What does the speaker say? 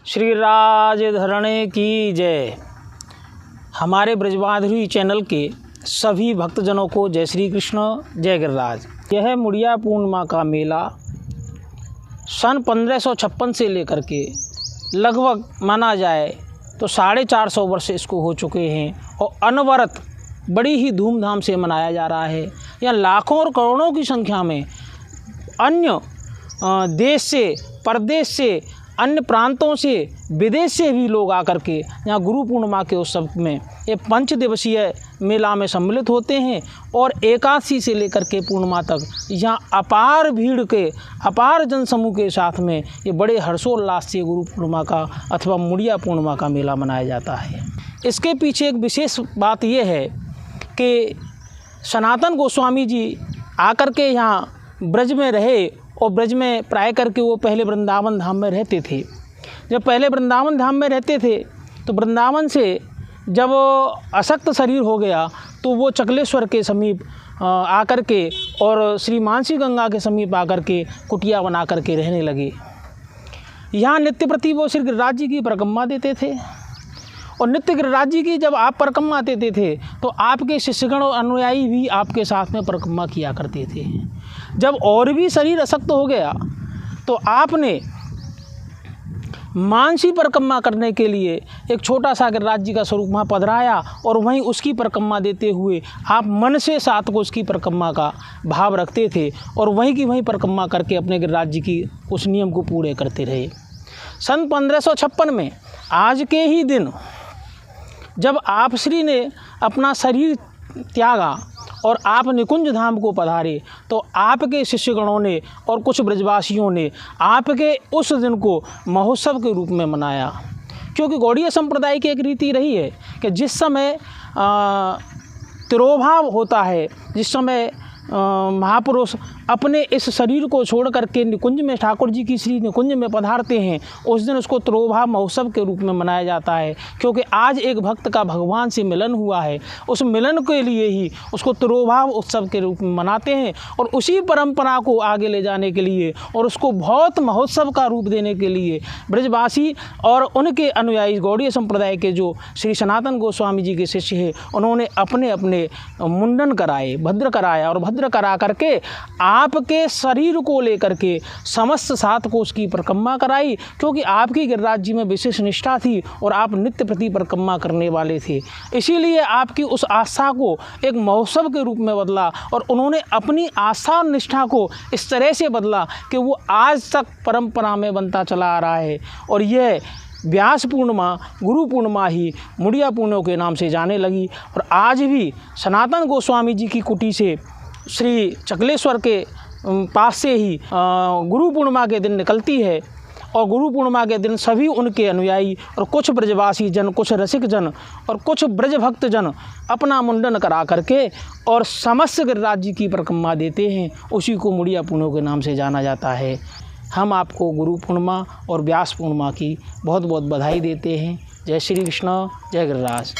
श्री राज धरणे की जय। हमारे ब्रजमाधुरी चैनल के सभी भक्तजनों को जय श्री कृष्ण, जय गिरिराज। यह मुड़िया पूर्णिमा का मेला सन 1556 से लेकर के लगभग माना जाए तो 450 वर्ष इसको हो चुके हैं और अनवरत बड़ी ही धूमधाम से मनाया जा रहा है। यहाँ लाखों और करोड़ों की संख्या में अन्य देश से, परदेश से, अन्य प्रांतों से, विदेश से भी लोग आकर के यहाँ गुरु पूर्णिमा के उत्सव में ये 5 दिवसीय मेला में सम्मिलित होते हैं और एकादशी से लेकर के पूर्णिमा तक यहाँ अपार भीड़ के, अपार जनसमूह के साथ में ये बड़े हर्षोल्लास से गुरु पूर्णिमा का अथवा मुड़िया पूर्णिमा का मेला मनाया जाता है। इसके पीछे एक विशेष बात ये है कि सनातन गोस्वामी जी आकर के यहाँ ब्रज में रहे और ब्रज में प्राय करके वो पहले वृंदावन धाम में रहते थे। जब पहले वृंदावन धाम में रहते थे तो वृंदावन से जब अशक्त शरीर हो गया तो वो चकलेश्वर के समीप आकर के और श्री मानसी गंगा के समीप आकर के कुटिया बना कर के रहने लगे। यहाँ नित्य प्रति वो श्री गिरिराज जी की परिक्रमा देते थे और नित्य गिरिराज जी की जब आप परिक्रमा देते थे तो आपके शिष्यगण और अनुयायी भी आपके साथ में परिक्रमा किया करते थे। जब और भी शरीर अशक्त हो गया तो आपने मानसी परिक्रमा करने के लिए एक छोटा सा गिरिराज जी का स्वरूप वहाँ पधराया और वहीं उसकी परिक्रमा देते हुए आप मन से साथ को उसकी परिक्रमा का भाव रखते थे और वहीं की वहीं परिक्रमा करके अपने गिरिराज जी की उस नियम को पूरे करते रहे। सन 1556 में आज के ही दिन जब आप श्री ने अपना शरीर त्यागा और आप निकुंज धाम को पधारे तो आपके शिष्यगणों ने और कुछ ब्रजवासियों ने आपके उस दिन को महोत्सव के रूप में मनाया। क्योंकि गौड़ीय संप्रदाय की एक रीति रही है कि जिस समय तिरोभाव होता है, जिस समय महापुरुष अपने इस शरीर को छोड़ करके निकुंज में ठाकुर जी की श्री निकुंज में पधारते हैं, उस दिन उसको तिरोभाव महोत्सव के रूप में मनाया जाता है। क्योंकि आज एक भक्त का भगवान से मिलन हुआ है, उस मिलन के लिए ही उसको तिरोभाव उत्सव के रूप में मनाते हैं और उसी परंपरा को आगे ले जाने के लिए और उसको बहुत महोत्सव का रूप देने के लिए ब्रजवासी और उनके अनुयायी गौड़ीय संप्रदाय के जो श्री सनातन गोस्वामी जी के शिष्य हैं, उन्होंने अपने अपने मुंडन कराए, भद्र कराया और भद्र करा करके आपके शरीर को लेकर के समस्त 7 कोष की परिक्रमा कराई। क्योंकि आपकी गिरिराज जी में विशेष निष्ठा थी और आप नित्य प्रति परिक्रमा करने वाले थे, इसीलिए आपकी उस आस्था को एक महोत्सव के रूप में बदला और उन्होंने अपनी आस्था और निष्ठा को इस तरह से बदला कि वो आज तक परंपरा में बनता चला आ रहा है। और यह व्यास पूर्णिमा, गुरु पूर्णिमा ही मुड़िया पूर्णिमा के नाम से जाने लगी और आज भी सनातन गोस्वामी जी की कुटी से श्री चकलेश्वर के पास से ही गुरु पूर्णिमा के दिन निकलती है और गुरु पूर्णिमा के दिन सभी उनके अनुयायी और कुछ ब्रजवासी जन, कुछ रसिक जन और कुछ ब्रज भक्त जन अपना मुंडन करा करके और समस्त गिरिराज जी की परिक्रमा देते हैं। उसी को मुड़िया पूर्णिमा के नाम से जाना जाता है। हम आपको गुरु पूर्णिमा और व्यास पूर्णिमा की बहुत बहुत बधाई देते हैं। जय श्री कृष्ण, जय गिरिराज।